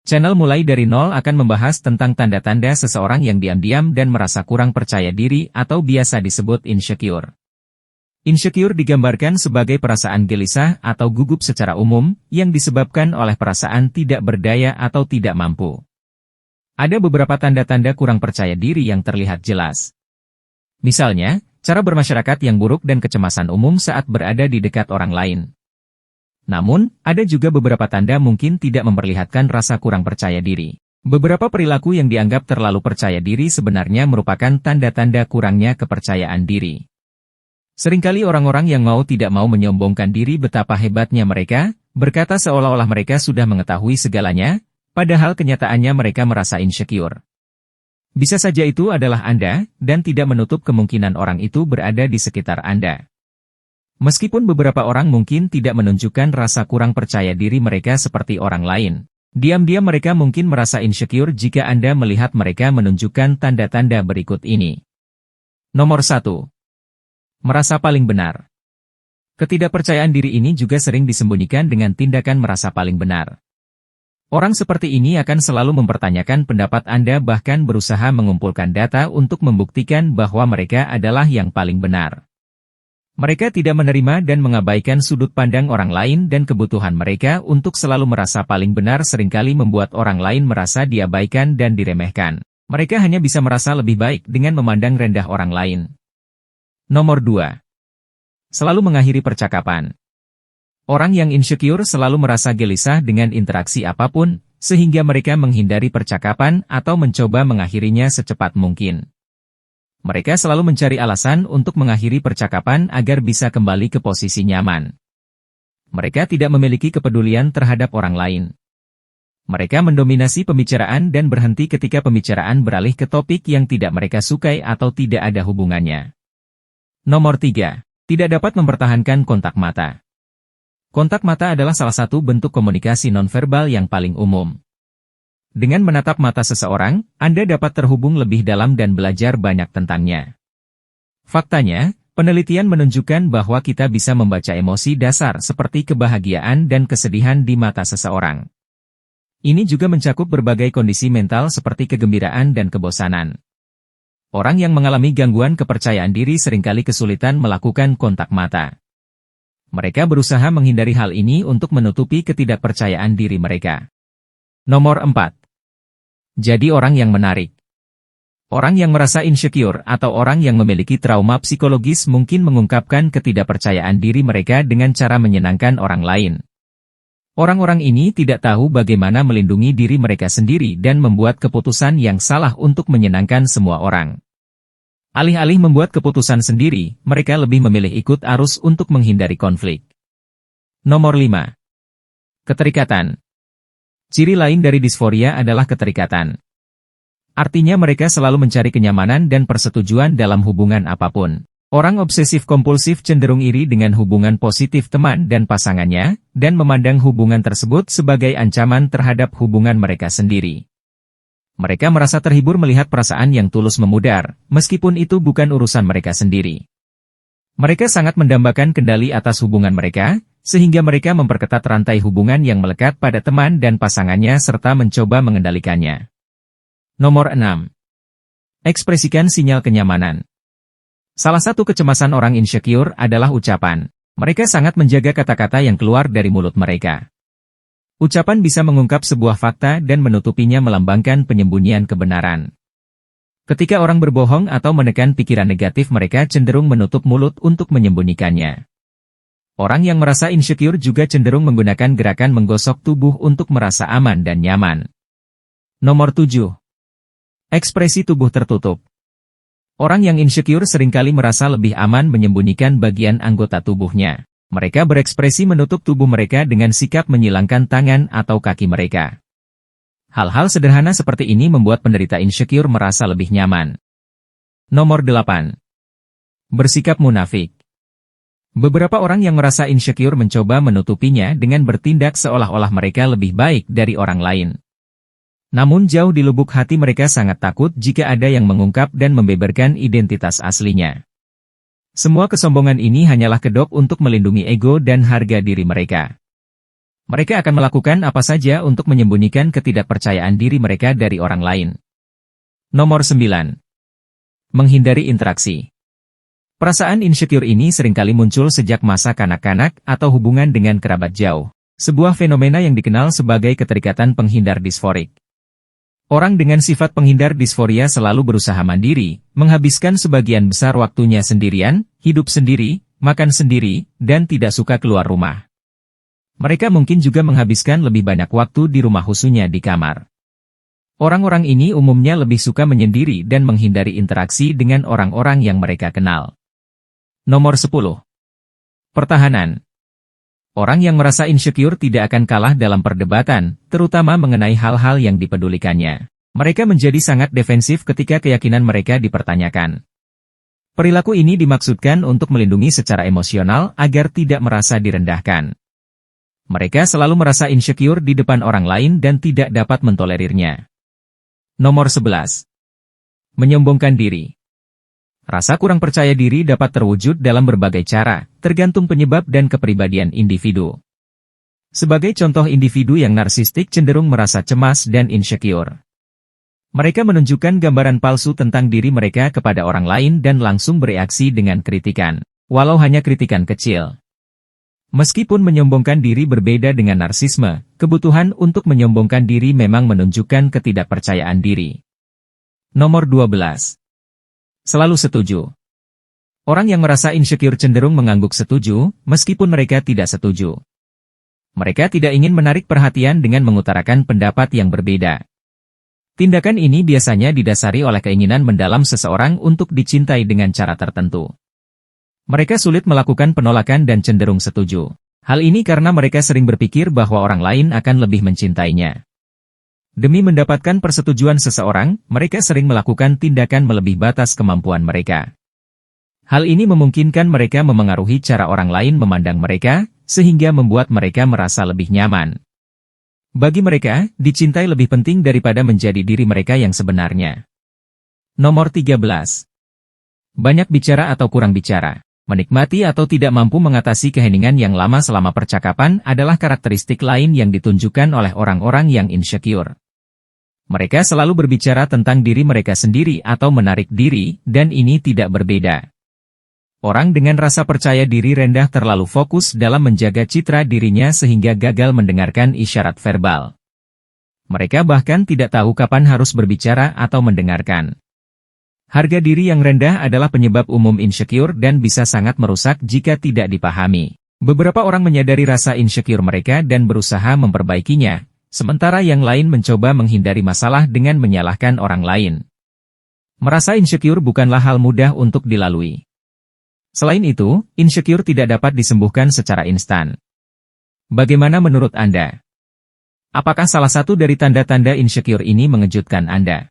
Channel Mulai dari Nol akan membahas tentang tanda-tanda seseorang yang diam-diam dan merasa kurang percaya diri atau biasa disebut insecure. Insecure digambarkan sebagai perasaan gelisah atau gugup secara umum yang disebabkan oleh perasaan tidak berdaya atau tidak mampu. Ada beberapa tanda-tanda kurang percaya diri yang terlihat jelas. Misalnya, cara bermasyarakat yang buruk dan kecemasan umum saat berada di dekat orang lain. Namun, ada juga beberapa tanda mungkin tidak memperlihatkan rasa kurang percaya diri. Beberapa perilaku yang dianggap terlalu percaya diri sebenarnya merupakan tanda-tanda kurangnya kepercayaan diri. Seringkali orang-orang yang tidak mau menyombongkan diri betapa hebatnya mereka, berkata seolah-olah mereka sudah mengetahui segalanya, padahal kenyataannya mereka merasa insecure. Bisa saja itu adalah Anda, dan tidak menutup kemungkinan orang itu berada di sekitar Anda. Meskipun beberapa orang mungkin tidak menunjukkan rasa kurang percaya diri mereka seperti orang lain, diam-diam mereka mungkin merasa insecure jika Anda melihat mereka menunjukkan tanda-tanda berikut ini. Nomor 1. Merasa paling benar. Ketidakpercayaan diri ini juga sering disembunyikan dengan tindakan merasa paling benar. Orang seperti ini akan selalu mempertanyakan pendapat Anda bahkan berusaha mengumpulkan data untuk membuktikan bahwa mereka adalah yang paling benar. Mereka tidak menerima dan mengabaikan sudut pandang orang lain dan kebutuhan mereka untuk selalu merasa paling benar seringkali membuat orang lain merasa diabaikan dan diremehkan. Mereka hanya bisa merasa lebih baik dengan memandang rendah orang lain. Nomor 2. Selalu mengakhiri percakapan. Orang yang insecure selalu merasa gelisah dengan interaksi apapun, sehingga mereka menghindari percakapan atau mencoba mengakhirinya secepat mungkin. Mereka selalu mencari alasan untuk mengakhiri percakapan agar bisa kembali ke posisi nyaman. Mereka tidak memiliki kepedulian terhadap orang lain. Mereka mendominasi pembicaraan dan berhenti ketika pembicaraan beralih ke topik yang tidak mereka sukai atau tidak ada hubungannya. Nomor 3. Tidak dapat mempertahankan kontak mata. Kontak mata adalah salah satu bentuk komunikasi nonverbal yang paling umum. Dengan menatap mata seseorang, Anda dapat terhubung lebih dalam dan belajar banyak tentangnya. Faktanya, penelitian menunjukkan bahwa kita bisa membaca emosi dasar seperti kebahagiaan dan kesedihan di mata seseorang. Ini juga mencakup berbagai kondisi mental seperti kegembiraan dan kebosanan. Orang yang mengalami gangguan kepercayaan diri seringkali kesulitan melakukan kontak mata. Mereka berusaha menghindari hal ini untuk menutupi ketidakpercayaan diri mereka. Nomor 4. Jadi orang yang menarik. Orang yang merasa insecure atau orang yang memiliki trauma psikologis mungkin mengungkapkan ketidakpercayaan diri mereka dengan cara menyenangkan orang lain. Orang-orang ini tidak tahu bagaimana melindungi diri mereka sendiri dan membuat keputusan yang salah untuk menyenangkan semua orang. Alih-alih membuat keputusan sendiri, mereka lebih memilih ikut arus untuk menghindari konflik. Nomor 5. Keterikatan. Ciri lain dari disforia adalah keterikatan. Artinya mereka selalu mencari kenyamanan dan persetujuan dalam hubungan apapun. Orang obsesif-kompulsif cenderung iri dengan hubungan positif teman dan pasangannya, dan memandang hubungan tersebut sebagai ancaman terhadap hubungan mereka sendiri. Mereka merasa terhibur melihat perasaan yang tulus memudar, meskipun itu bukan urusan mereka sendiri. Mereka sangat mendambakan kendali atas hubungan mereka, sehingga mereka memperketat rantai hubungan yang melekat pada teman dan pasangannya serta mencoba mengendalikannya. Nomor 6. Ekspresikan sinyal kenyamanan. Salah satu kecemasan orang insecure adalah ucapan. Mereka sangat menjaga kata-kata yang keluar dari mulut mereka. Ucapan bisa mengungkap sebuah fakta dan menutupinya melambangkan penyembunyian kebenaran. Ketika orang berbohong atau menekan pikiran negatif mereka cenderung menutup mulut untuk menyembunyikannya. Orang yang merasa insecure juga cenderung menggunakan gerakan menggosok tubuh untuk merasa aman dan nyaman. Nomor 7. Ekspresi tubuh tertutup. Orang yang insecure seringkali merasa lebih aman menyembunyikan bagian anggota tubuhnya. Mereka berekspresi menutup tubuh mereka dengan sikap menyilangkan tangan atau kaki mereka. Hal-hal sederhana seperti ini membuat penderita insecure merasa lebih nyaman. Nomor 8. Bersikap munafik. Beberapa orang yang merasa insecure mencoba menutupinya dengan bertindak seolah-olah mereka lebih baik dari orang lain. Namun jauh di lubuk hati mereka sangat takut jika ada yang mengungkap dan membeberkan identitas aslinya. Semua kesombongan ini hanyalah kedok untuk melindungi ego dan harga diri mereka. Mereka akan melakukan apa saja untuk menyembunyikan ketidakpercayaan diri mereka dari orang lain. Nomor 9. Menghindari interaksi. Perasaan insecure ini seringkali muncul sejak masa kanak-kanak atau hubungan dengan kerabat jauh. Sebuah fenomena yang dikenal sebagai keterikatan penghindar disforik. Orang dengan sifat penghindar disforia selalu berusaha mandiri, menghabiskan sebagian besar waktunya sendirian, hidup sendiri, makan sendiri, dan tidak suka keluar rumah. Mereka mungkin juga menghabiskan lebih banyak waktu di rumah khususnya di kamar. Orang-orang ini umumnya lebih suka menyendiri dan menghindari interaksi dengan orang-orang yang mereka kenal. Nomor 10. Pertahanan. Orang yang merasa insecure tidak akan kalah dalam perdebatan, terutama mengenai hal-hal yang dipedulikannya. Mereka menjadi sangat defensif ketika keyakinan mereka dipertanyakan. Perilaku ini dimaksudkan untuk melindungi secara emosional agar tidak merasa direndahkan. Mereka selalu merasa insecure di depan orang lain dan tidak dapat mentolerirnya. Nomor 11. Menyombongkan diri. Rasa kurang percaya diri dapat terwujud dalam berbagai cara, tergantung penyebab dan kepribadian individu. Sebagai contoh, individu yang narsistik cenderung merasa cemas dan insecure. Mereka menunjukkan gambaran palsu tentang diri mereka kepada orang lain dan langsung bereaksi dengan kritikan, walau hanya kritikan kecil. Meskipun menyombongkan diri berbeda dengan narsisme, kebutuhan untuk menyombongkan diri memang menunjukkan ketidakpercayaan diri. Nomor 12. Selalu setuju. Orang yang merasa insecure cenderung mengangguk setuju, meskipun mereka tidak setuju. Mereka tidak ingin menarik perhatian dengan mengutarakan pendapat yang berbeda. Tindakan ini biasanya didasari oleh keinginan mendalam seseorang untuk dicintai dengan cara tertentu. Mereka sulit melakukan penolakan dan cenderung setuju. Hal ini karena mereka sering berpikir bahwa orang lain akan lebih mencintainya. Demi mendapatkan persetujuan seseorang, mereka sering melakukan tindakan melebihi batas kemampuan mereka. Hal ini memungkinkan mereka memengaruhi cara orang lain memandang mereka, sehingga membuat mereka merasa lebih nyaman. Bagi mereka, dicintai lebih penting daripada menjadi diri mereka yang sebenarnya. Nomor 13. Banyak bicara atau kurang bicara. Menikmati atau tidak mampu mengatasi keheningan yang lama selama percakapan adalah karakteristik lain yang ditunjukkan oleh orang-orang yang insecure. Mereka selalu berbicara tentang diri mereka sendiri atau menarik diri, dan ini tidak berbeda. Orang dengan rasa percaya diri rendah terlalu fokus dalam menjaga citra dirinya sehingga gagal mendengarkan isyarat verbal. Mereka bahkan tidak tahu kapan harus berbicara atau mendengarkan. Harga diri yang rendah adalah penyebab umum insecure dan bisa sangat merusak jika tidak dipahami. Beberapa orang menyadari rasa insecure mereka dan berusaha memperbaikinya, sementara yang lain mencoba menghindari masalah dengan menyalahkan orang lain. Merasa insecure bukanlah hal mudah untuk dilalui. Selain itu, insecure tidak dapat disembuhkan secara instan. Bagaimana menurut Anda? Apakah salah satu dari tanda-tanda insecure ini mengejutkan Anda?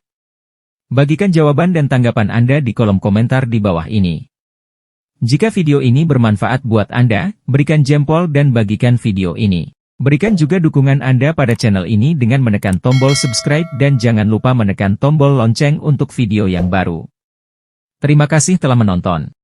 Bagikan jawaban dan tanggapan Anda di kolom komentar di bawah ini. Jika video ini bermanfaat buat Anda, berikan jempol dan bagikan video ini. Berikan juga dukungan Anda pada channel ini dengan menekan tombol subscribe dan jangan lupa menekan tombol lonceng untuk video yang baru. Terima kasih telah menonton.